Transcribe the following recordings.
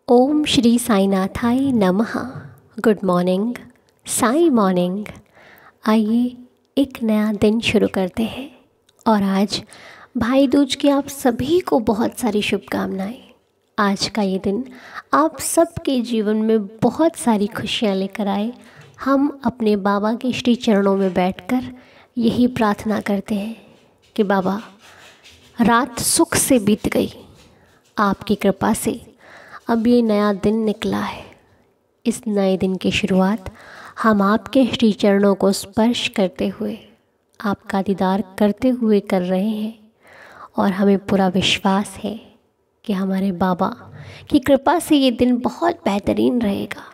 ओम श्री साईनाथाय नमः। Good morning, Sai morning. आइए एक नया दिन शुरू करते हैं। और आज भाई दूज की आप सभी को बहुत सारी शुभकामनाएं। आज का ये दिन आप सबके जीवन में बहुत सारी खुशियां लेकर आए। हम अपने बाबा के श्री चरणों में बैठकर यही प्रार्थना करते हैं कि बाबा, रात सुख से बीत गई, आपकी कृपा से अब ये नया दिन निकला है। इस नए दिन की शुरुआत हम आपके श्री चरणों को स्पर्श करते हुए, आपका दीदार करते हुए कर रहे हैं। और हमें पूरा विश्वास है कि हमारे बाबा की कृपा से ये दिन बहुत बेहतरीन रहेगा,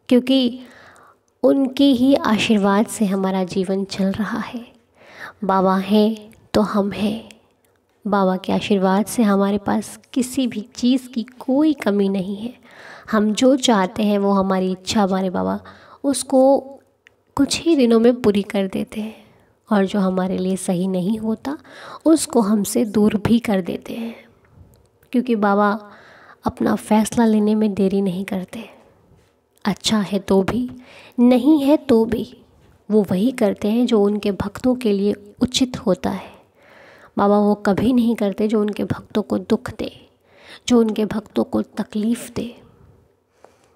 क्योंकि उनके ही आशीर्वाद से हमारा जीवन चल रहा है। बाबा हैं तो हम हैं। बाबा के आशीर्वाद से हमारे पास किसी भी चीज़ की कोई कमी नहीं है। हम जो चाहते हैं वो हमारी इच्छा हमारे बाबा उसको कुछ ही दिनों में पूरी कर देते हैं, और जो हमारे लिए सही नहीं होता उसको हमसे दूर भी कर देते हैं, क्योंकि बाबा अपना फ़ैसला लेने में देरी नहीं करते। अच्छा है तो भी, नहीं है तो भी वो वही करते हैं जो उनके भक्तों के लिए उचित होता है। बाबा वो कभी नहीं करते जो उनके भक्तों को दुख दे, जो उनके भक्तों को तकलीफ़ दे।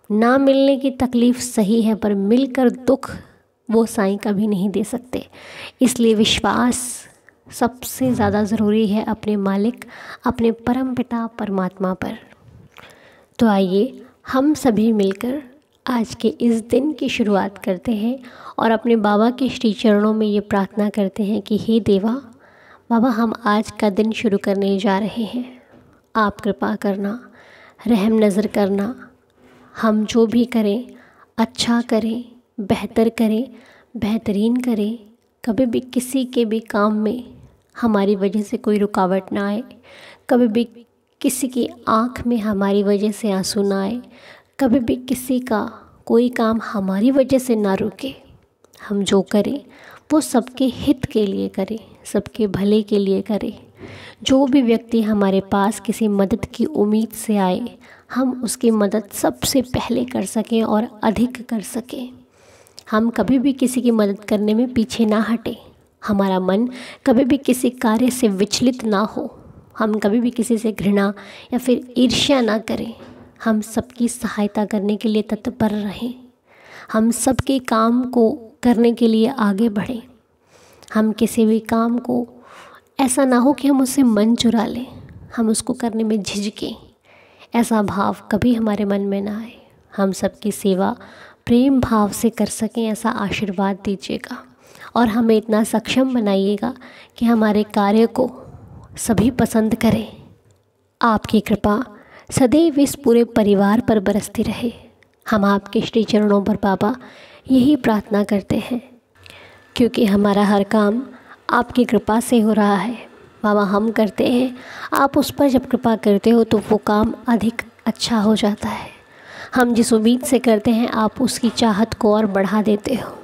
ना मिलने की तकलीफ़ सही है, पर मिलकर दुख वो साईं कभी नहीं दे सकते। इसलिए विश्वास सबसे ज़्यादा ज़रूरी है अपने मालिक, अपने परम पिता परमात्मा पर। तो आइए हम सभी मिलकर आज के इस दिन की शुरुआत करते हैं और अपने बाबा के श्री चरणों में ये प्रार्थना करते हैं कि हे देवा, बाबा हम आज का दिन शुरू करने जा रहे हैं। आप कृपा करना, रहम नज़र करना। हम जो भी करें अच्छा करें, बेहतर करें, बेहतरीन करें। कभी भी किसी के भी काम में हमारी वजह से कोई रुकावट ना आए। कभी भी किसी की आँख में हमारी वजह से आंसू ना आए। कभी भी किसी का कोई काम हमारी वजह से ना रुके। हम जो करें वो सबके हित के लिए करें, सबके भले के लिए करें। जो भी व्यक्ति हमारे पास किसी मदद की उम्मीद से आए, हम उसकी मदद सबसे पहले कर सकें और अधिक कर सकें। हम कभी भी किसी की मदद करने में पीछे ना हटें। हमारा मन कभी भी किसी कार्य से विचलित ना हो। हम कभी भी किसी से घृणा या फिर ईर्ष्या ना करें। हम सबकी सहायता करने के लिए तत्पर रहें। हम सबके काम को करने के लिए आगे बढ़ें। हम किसी भी काम को ऐसा ना हो कि हम उससे मन चुरा लें, हम उसको करने में झिझकें। ऐसा भाव कभी हमारे मन में ना आए। हम सबकी सेवा प्रेम भाव से कर सकें, ऐसा आशीर्वाद दीजिएगा। और हमें इतना सक्षम बनाइएगा कि हमारे कार्य को सभी पसंद करें। आपकी कृपा सदैव इस पूरे परिवार पर बरसती रहे। हम आपके श्री चरणों पर बाबा यही प्रार्थना करते हैं, क्योंकि हमारा हर काम आपकी कृपा से हो रहा है। बाबा हम करते हैं, आप उस पर जब कृपा करते हो तो वो काम अधिक अच्छा हो जाता है। हम जिस उम्मीद से करते हैं आप उसकी चाहत को और बढ़ा देते हो।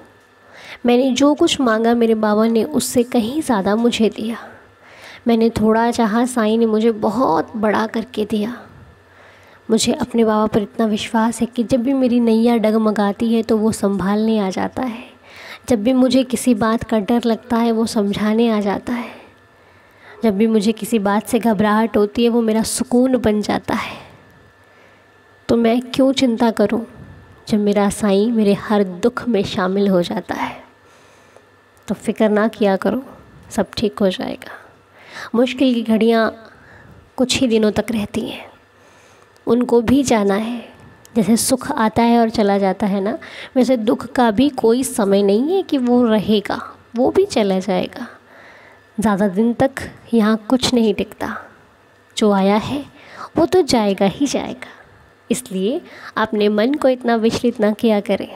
मैंने जो कुछ मांगा मेरे बाबा ने उससे कहीं ज़्यादा मुझे दिया। मैंने थोड़ा चाहा, साईं ने मुझे बहुत बड़ा करके दिया। मुझे अपने बाबा पर इतना विश्वास है कि जब भी मेरी नैया डगमगाती है तो वो संभालने आ जाता है। जब भी मुझे किसी बात का डर लगता है वो समझाने आ जाता है। जब भी मुझे किसी बात से घबराहट होती है वो मेरा सुकून बन जाता है। तो मैं क्यों चिंता करूं जब मेरा साईं मेरे हर दुख में शामिल हो जाता है। तो फिक्र ना किया करो, सब ठीक हो जाएगा। मुश्किल की घड़ियां कुछ ही दिनों तक रहती हैं, उनको भी जाना है। जैसे सुख आता है और चला जाता है ना, वैसे दुख का भी कोई समय नहीं है कि वो रहेगा, वो भी चला जाएगा। ज़्यादा दिन तक यहाँ कुछ नहीं टिकता। जो आया है वो तो जाएगा ही जाएगा। इसलिए अपने मन को इतना विचलित ना किया करें।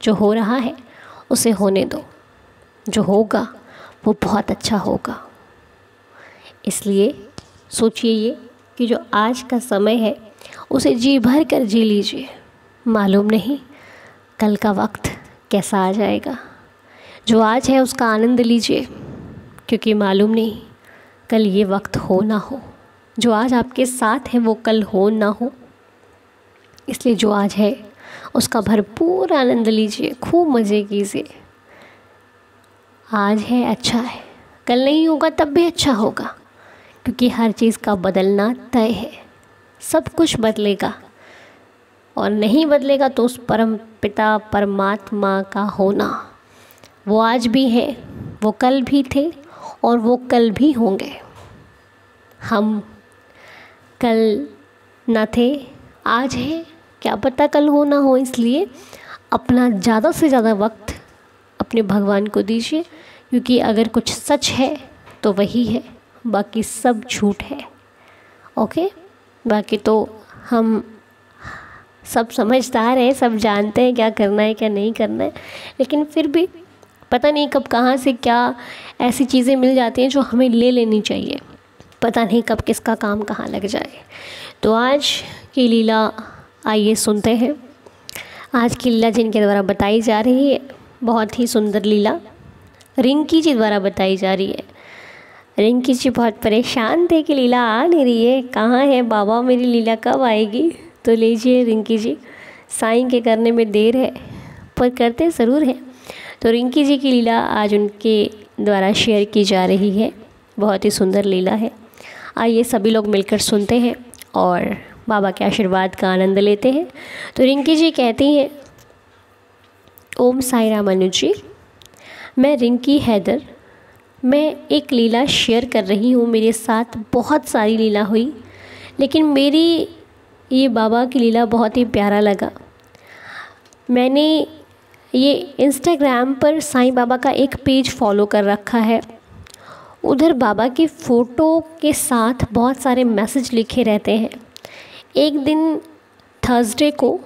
जो हो रहा है उसे होने दो, जो होगा वो बहुत अच्छा होगा। इसलिए सोचिए ये कि जो आज का समय है उसे जी भर कर जी लीजिए। मालूम नहीं कल का वक्त कैसा आ जाएगा। जो आज है उसका आनंद लीजिए, क्योंकि मालूम नहीं कल ये वक्त हो ना हो। जो आज आपके साथ है वो कल हो ना हो, इसलिए जो आज है उसका भरपूर आनंद लीजिए, खूब मज़े कीजिए। आज है अच्छा है, कल नहीं होगा तब भी अच्छा होगा, क्योंकि हर चीज़ का बदलना तय है। सब कुछ बदलेगा और नहीं बदलेगा तो उस परम पिता परमात्मा का होना, वो आज भी है, वो कल भी थे और वो कल भी होंगे। हम कल ना थे, आज है, क्या पता कल हो ना हो। इसलिए अपना ज़्यादा से ज़्यादा वक्त अपने भगवान को दीजिए, क्योंकि अगर कुछ सच है तो वही है, बाकी सब झूठ है। ओके, बाकी तो हम सब समझदार हैं, सब जानते हैं क्या करना है क्या नहीं करना है, लेकिन फिर भी पता नहीं कब कहाँ से क्या ऐसी चीज़ें मिल जाती हैं जो हमें ले लेनी चाहिए। पता नहीं कब किसका काम कहाँ लग जाए। तो आज की लीला आइए सुनते हैं। आज की लीला जिनके द्वारा बताई जा रही है, बहुत ही सुंदर लीला रिंकी जी द्वारा बताई जा रही है। रिंकी जी बहुत परेशान थे कि लीला आ नहीं रही है, कहाँ है बाबा, मेरी लीला कब आएगी। तो लीजिए रिंकी जी, साईं के करने में देर है पर करते ज़रूर हैं। तो रिंकी जी की लीला आज उनके द्वारा शेयर की जा रही है। बहुत ही सुंदर लीला है। आइए सभी लोग मिलकर सुनते हैं और बाबा के आशीर्वाद का आनंद लेते हैं। तो रिंकी जी कहती हैं, ओम साई राम अनुज जी, मैं रिंकी हैदर, मैं एक लीला शेयर कर रही हूँ। मेरे साथ बहुत सारी लीला हुई, लेकिन मेरी ये बाबा की लीला बहुत ही प्यारा लगा। मैंने ये इंस्टाग्राम पर साईं बाबा का एक पेज फॉलो कर रखा है। उधर बाबा की फ़ोटो के साथ बहुत सारे मैसेज लिखे रहते हैं। एक दिन थर्सडे को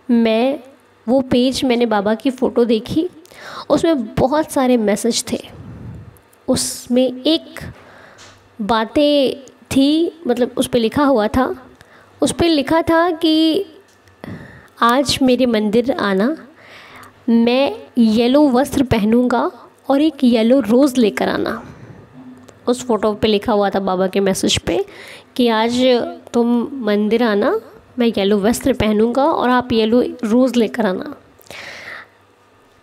मैंने बाबा की फ़ोटो देखी, उसमें बहुत सारे मैसेज थे। उसमें एक बातें थी, मतलब उस पे लिखा हुआ था, उस पे लिखा था कि आज मेरे मंदिर आना, मैं येलो वस्त्र पहनूंगा और एक येलो रोज़ लेकर आना। उस फ़ोटो पे लिखा हुआ था बाबा के मैसेज पे कि आज तुम मंदिर आना, मैं येलो वस्त्र पहनूंगा और आप येलो रोज़ लेकर आना।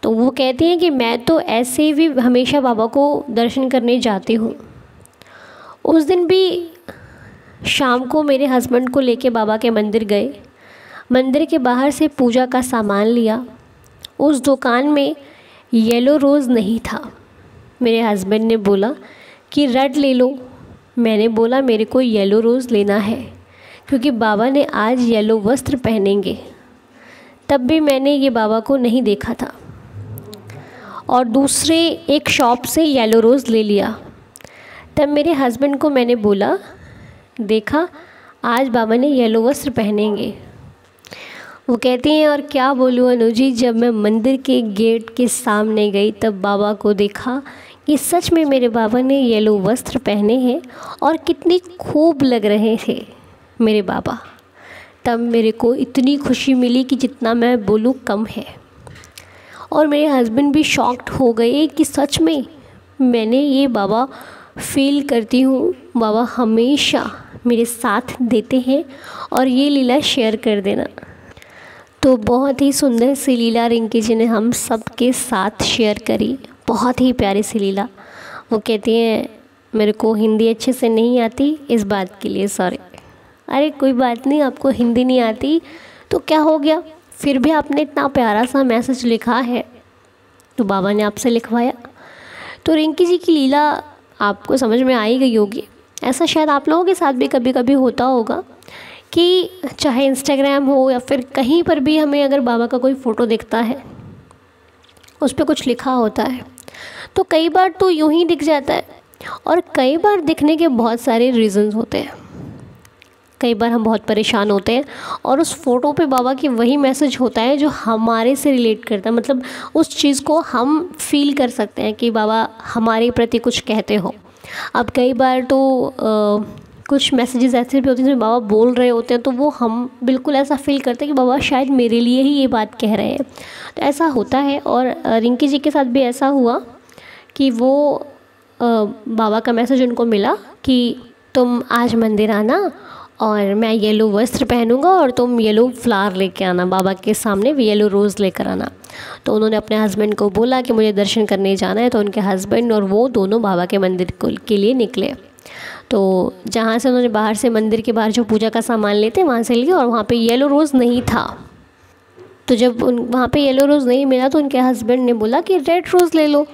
तो वो कहती हैं कि मैं तो ऐसे भी हमेशा बाबा को दर्शन करने जाती हूँ। उस दिन भी शाम को मेरे हस्बैंड को लेके बाबा के मंदिर गए। मंदिर के बाहर से पूजा का सामान लिया। उस दुकान में येलो रोज़ नहीं था। मेरे हस्बैंड ने बोला कि रेड ले लो। मैंने बोला मेरे को येलो रोज़ लेना है, क्योंकि बाबा ने आज येलो वस्त्र पहनेंगे। तब भी मैंने ये बाबा को नहीं देखा था और दूसरे एक शॉप से येलो रोज़ ले लिया। तब मेरे हस्बैंड को मैंने बोला, देखा आज बाबा ने येलो वस्त्र पहनेंगे। वो कहती हैं, और क्या बोलूँ अनुजी, जब मैं मंदिर के गेट के सामने गई तब बाबा को देखा कि सच में मेरे बाबा ने येलो वस्त्र पहने हैं और कितनी खूब लग रहे थे मेरे बाबा। तब मेरे को इतनी खुशी मिली कि जितना मैं बोलूँ कम है। और मेरे हस्बैंड भी शॉक्ड हो गए कि सच में मैंने ये बाबा फील करती हूँ, बाबा हमेशा मेरे साथ देते हैं और ये लीला शेयर कर देना। तो बहुत ही सुंदर सी लीला रिंकी जी ने हम सब के साथ शेयर करी, बहुत ही प्यारी सी लीला। वो कहती हैं, मेरे को हिंदी अच्छे से नहीं आती, इस बात के लिए सॉरी। अरे कोई बात नहीं, आपको हिंदी नहीं आती तो क्या हो गया, फिर भी आपने इतना प्यारा सा मैसेज लिखा है तो बाबा ने आपसे लिखवाया। तो रिंकी जी की लीला आपको समझ में आई गई होगी। ऐसा शायद आप लोगों के साथ भी कभी कभी होता होगा कि चाहे इंस्टाग्राम हो या फिर कहीं पर भी हमें अगर बाबा का कोई फ़ोटो दिखता है, उस पर कुछ लिखा होता है, तो कई बार तो यूं ही दिख जाता है और कई बार दिखने के बहुत सारे रीज़न्स होते हैं। कई बार हम बहुत परेशान होते हैं और उस फ़ोटो पे बाबा की वही मैसेज होता है जो हमारे से रिलेट करता है, मतलब उस चीज़ को हम फील कर सकते हैं कि बाबा हमारे प्रति कुछ कहते हो। अब कई बार तो कुछ मैसेजेस ऐसे भी होते हैं जिसमें बाबा बोल रहे होते हैं, तो वो हम बिल्कुल ऐसा फील करते हैं कि बाबा शायद मेरे लिए ही ये बात कह रहे हैं। तो ऐसा होता है और रिंकी जी के साथ भी ऐसा हुआ कि वो बाबा का मैसेज उनको मिला कि तुम आज मंदिर आना और मैं येलो वस्त्र पहनूंगा और तुम येलो फ्लावर लेके आना, बाबा के सामने येलो रोज़ लेकर आना। तो उन्होंने अपने हस्बैंड को बोला कि मुझे दर्शन करने जाना है। तो उनके हस्बैंड और वो दोनों बाबा के मंदिर के लिए निकले। तो जहाँ से उन्होंने बाहर से मंदिर के बाहर जो पूजा का सामान लेते वहाँ से लिए, और वहाँ पे येलो रोज़ नहीं था। तो जब वहाँ पे येलो रोज़ नहीं मिला तो उनके हस्बैंड ने बोला कि रेड रोज़ ले लो।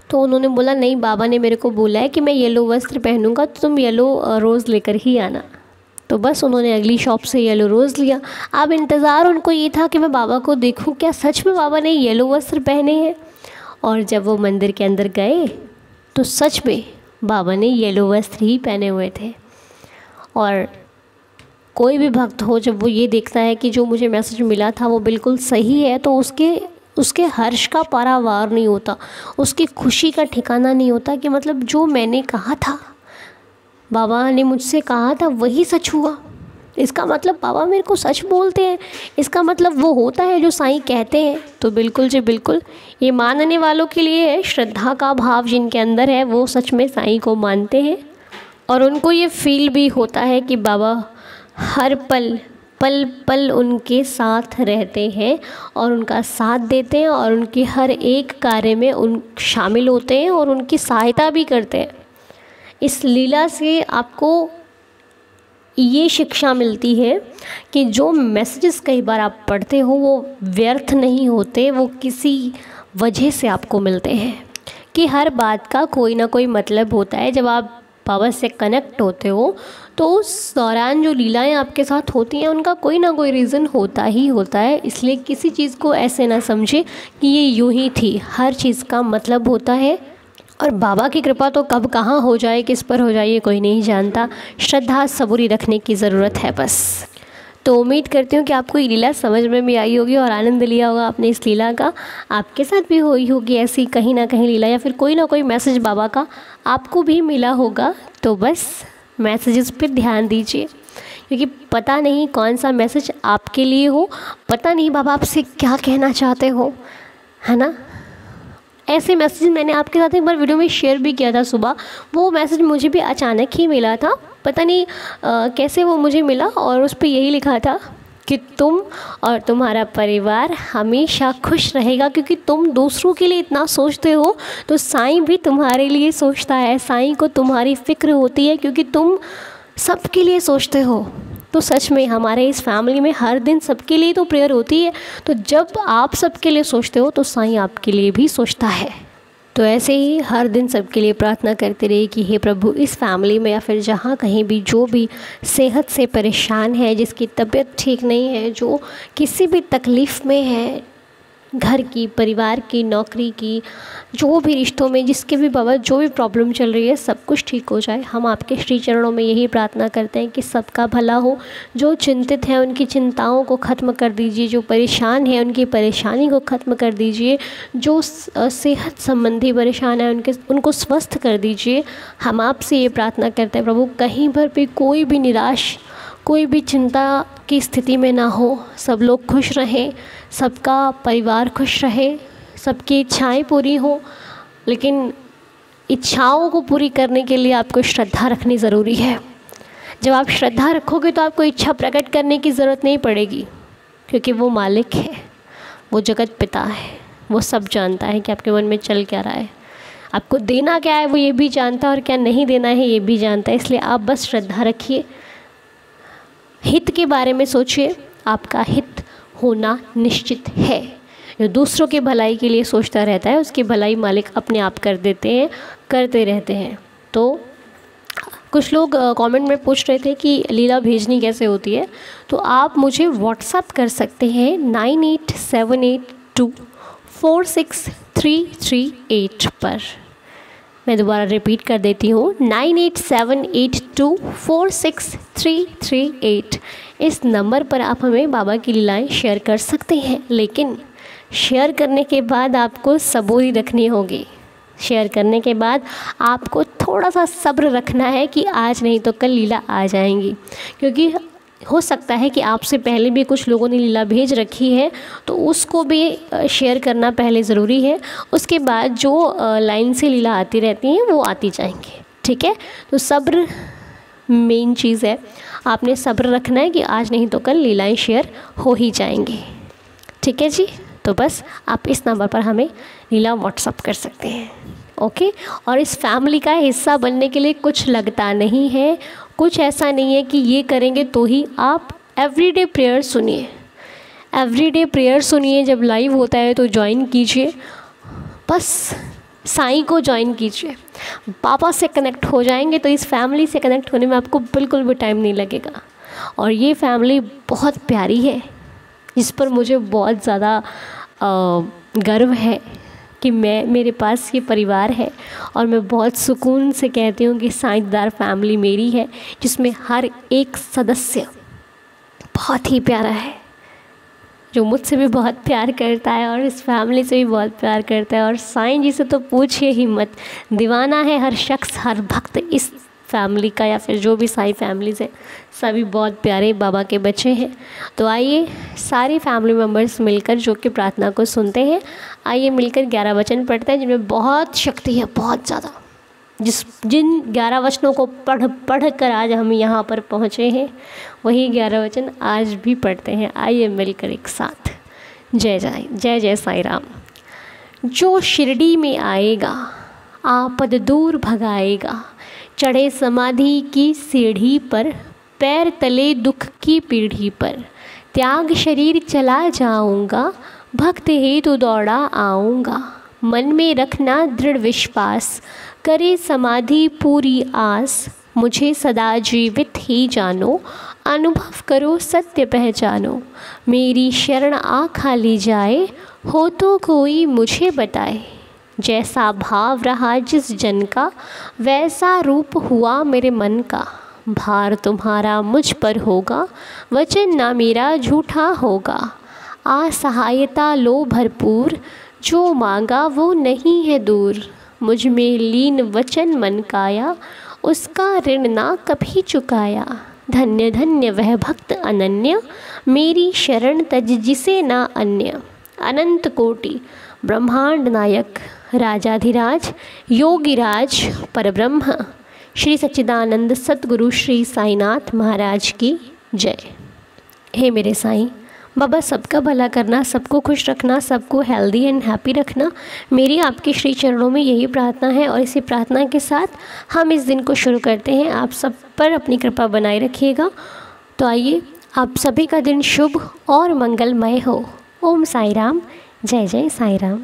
तो उन्होंने बोला नहीं, बाबा ने मेरे को बोला है कि मैं येलो वस्त्र पहनूंगा तो तुम येलो रोज़ लेकर ही आना। तो बस उन्होंने अगली शॉप से येलो रोज़ लिया। अब इंतज़ार उनको ये था कि मैं बाबा को देखूं, क्या सच में बाबा ने येलो वस्त्र पहने हैं। और जब वो मंदिर के अंदर गए तो सच में बाबा ने येलो वस्त्र ही पहने हुए थे। और कोई भी भक्त हो, जब वो ये देखता है कि जो मुझे मैसेज मिला था वो बिल्कुल सही है, तो उसके हर्ष का पारावार नहीं होता, उसकी खुशी का ठिकाना नहीं होता कि मतलब जो मैंने कहा था, बाबा ने मुझसे कहा था वही सच हुआ। इसका मतलब बाबा मेरे को सच बोलते हैं, इसका मतलब वो होता है जो साईं कहते हैं। तो बिल्कुल जी बिल्कुल, ये मानने वालों के लिए है, श्रद्धा का भाव जिनके अंदर है वो सच में साईं को मानते हैं। और उनको ये फील भी होता है कि बाबा हर पल पल पल उनके साथ रहते हैं और उनका साथ देते हैं और उनके हर एक कार्य में शामिल होते हैं और उनकी सहायता भी करते हैं। इस लीला से आपको ये शिक्षा मिलती है कि जो मैसेजेस कई बार आप पढ़ते हो वो व्यर्थ नहीं होते, वो किसी वजह से आपको मिलते हैं, कि हर बात का कोई ना कोई मतलब होता है। जब आप बाबा से कनेक्ट होते हो तो उस दौरान जो लीलाएं आपके साथ होती हैं उनका कोई ना कोई रीज़न होता ही होता है। इसलिए किसी चीज़ को ऐसे ना समझे कि ये यूं ही थी, हर चीज़ का मतलब होता है। और बाबा की कृपा तो कब कहाँ हो जाए, किस पर हो जाए, ये कोई नहीं जानता। श्रद्धा सबूरी रखने की ज़रूरत है बस। तो उम्मीद करती हूँ कि आपको ये लीला समझ में भी आई होगी और आनंद लिया होगा आपने इस लीला का। आपके साथ भी हुई होगी ऐसी कहीं ना कहीं लीला, या फिर कोई ना कोई मैसेज बाबा का आपको भी मिला होगा। तो बस मैसेजेस पर ध्यान दीजिए, क्योंकि पता नहीं कौन सा मैसेज आपके लिए हो, पता नहीं बाबा आपसे क्या कहना चाहते हो, है ना। ऐसे मैसेज मैंने आपके साथ एक बार वीडियो में शेयर भी किया था सुबह। वो मैसेज मुझे भी अचानक ही मिला था, पता नहीं कैसे वो मुझे मिला, और उस पर यही लिखा था कि तुम और तुम्हारा परिवार हमेशा खुश रहेगा, क्योंकि तुम दूसरों के लिए इतना सोचते हो तो साईं भी तुम्हारे लिए सोचता है। साईं को तुम्हारी फ़िक्र होती है क्योंकि तुम सबके लिए सोचते हो। तो सच में हमारे इस फैमिली में हर दिन सबके लिए तो प्रेयर होती है। तो जब आप सबके लिए सोचते हो तो साईं आपके लिए भी सोचता है। तो ऐसे ही हर दिन सबके लिए प्रार्थना करते रहिए कि हे प्रभु, इस फैमिली में या फिर जहाँ कहीं भी जो भी सेहत से परेशान है, जिसकी तबीयत ठीक नहीं है, जो किसी भी तकलीफ़ में है, घर की, परिवार की, नौकरी की, जो भी रिश्तों में जिसके भी बाबा जो भी प्रॉब्लम चल रही है, सब कुछ ठीक हो जाए। हम आपके श्री चरणों में यही प्रार्थना करते हैं कि सबका भला हो। जो चिंतित हैं उनकी चिंताओं को ख़त्म कर दीजिए, जो परेशान है उनकी परेशानी को ख़त्म कर दीजिए, जो सेहत संबंधी परेशान है उनको स्वस्थ कर दीजिए। हम आपसे ये प्रार्थना करते हैं प्रभु, कहीं पर भी कोई भी निराश, कोई भी चिंता की स्थिति में ना हो। सब लोग खुश रहें, सबका परिवार खुश रहे, सबकी इच्छाएं पूरी हो। लेकिन इच्छाओं को पूरी करने के लिए आपको श्रद्धा रखनी ज़रूरी है। जब आप श्रद्धा रखोगे तो आपको इच्छा प्रकट करने की ज़रूरत नहीं पड़ेगी, क्योंकि वो मालिक है, वो जगत पिता है, वो सब जानता है कि आपके मन में चल क्या रहा है, आपको देना क्या है वो ये भी जानता है, और क्या नहीं देना है ये भी जानता है। इसलिए आप बस श्रद्धा रखिए, हित के बारे में सोचिए, आपका हित होना निश्चित है। जो दूसरों की भलाई के लिए सोचता रहता है उसकी भलाई मालिक अपने आप कर देते हैं, करते रहते हैं। तो कुछ लोग कमेंट में पूछ रहे थे कि लीला भेजनी कैसे होती है, तो आप मुझे व्हाट्सएप कर सकते हैं 9878246338 पर। मैं दोबारा रिपीट कर देती हूँ, 9878246338। इस नंबर पर आप हमें बाबा की लीलाएं शेयर कर सकते हैं, लेकिन शेयर करने के बाद आपको सबूरी रखनी होगी। शेयर करने के बाद आपको थोड़ा सा सब्र रखना है कि आज नहीं तो कल लीला आ जाएंगी, क्योंकि हो सकता है कि आपसे पहले भी कुछ लोगों ने लीला भेज रखी है, तो उसको भी शेयर करना पहले ज़रूरी है। उसके बाद जो लाइन से लीला आती रहती हैं वो आती जाएंगी, ठीक है। तो सब्र मेन चीज़ है। आपने सब्र रखना है कि आज नहीं तो कल लीलाएं शेयर हो ही जाएंगी। ठीक है जी, तो बस आप इस नंबर पर हमें लीला व्हाट्सअप कर सकते हैं। ओके, और इस फैमिली का हिस्सा बनने के लिए कुछ लगता नहीं है, कुछ ऐसा नहीं है कि ये करेंगे तो ही। आप एवरीडे प्रेयर सुनिए, एवरीडे प्रेयर सुनिए, जब लाइव होता है तो ज्वाइन कीजिए, बस साईं को ज्वाइन कीजिए, पापा से कनेक्ट हो जाएंगे तो इस फैमिली से कनेक्ट होने में आपको बिल्कुल भी टाइम नहीं लगेगा। और ये फैमिली बहुत प्यारी है, जिस पर मुझे बहुत ज़्यादा गर्व है कि मेरे पास ये परिवार है, और मैं बहुत सुकून से कहती हूँ कि साईंदार फैमिली मेरी है, जिसमें हर एक सदस्य बहुत ही प्यारा है, जो मुझसे भी बहुत प्यार करता है और इस फैमिली से भी बहुत प्यार करता है। और साईं जी से तो पूछिए ही मत, दीवाना है हर शख्स, हर भक्त इस फैमिली का, या फिर जो भी साईं फैमिलीज़ है, सभी बहुत प्यारे बाबा के बच्चे हैं। तो आइए सारे फैमिली मेम्बर्स मिलकर, जो कि प्रार्थना को सुनते हैं, आइए मिलकर 11 वचन पढ़ते हैं, जिनमें बहुत शक्ति है, बहुत ज़्यादा। जिन 11 वचनों को पढ़ कर आज हम यहाँ पर पहुँचे हैं, वही 11 वचन आज भी पढ़ते हैं। आइए मिलकर एक साथ। जय जय जय जय साईं राम। जो शिरडी में आएगा आपद दूर भगाएगा, चढ़े समाधि की सीढ़ी पर, पैर तले दुख की पीढ़ी पर, त्याग शरीर चला जाऊंगा, भक्त हेतु दौड़ा आऊँगा, मन में रखना दृढ़ विश्वास, करे समाधि पूरी आस, मुझे सदा जीवित ही जानो, अनुभव करो सत्य पहचानो, मेरी शरण आ खाली जाए, हो तो कोई मुझे बताए, जैसा भाव रहा जिस जन का, वैसा रूप हुआ मेरे मन का, भार तुम्हारा मुझ पर होगा, वचन ना मेरा झूठा होगा, असहायता लो भरपूर, जो मांगा वो नहीं है दूर, मुझ में लीन वचन मन काया, उसका ऋण ना कभी चुकाया, धन्य धन्य वह भक्त अनन्य, मेरी शरण तज जिसे ना अन्य, अनंत कोटि ब्रह्मांड नायक, राजाधिराज योगिराज परब्रह्म, श्री सच्चिदानंद सतगुरु श्री साईनाथ महाराज की जय। हे मेरे साईं बाबा, सबका भला करना, सबको खुश रखना, सबको हेल्दी एंड हैप्पी रखना, मेरी आपके श्री चरणों में यही प्रार्थना है। और इसी प्रार्थना के साथ हम इस दिन को शुरू करते हैं। आप सब पर अपनी कृपा बनाए रखिएगा। तो आइए, आप सभी का दिन शुभ और मंगलमय हो। ओम साई राम। जय जय साई राम।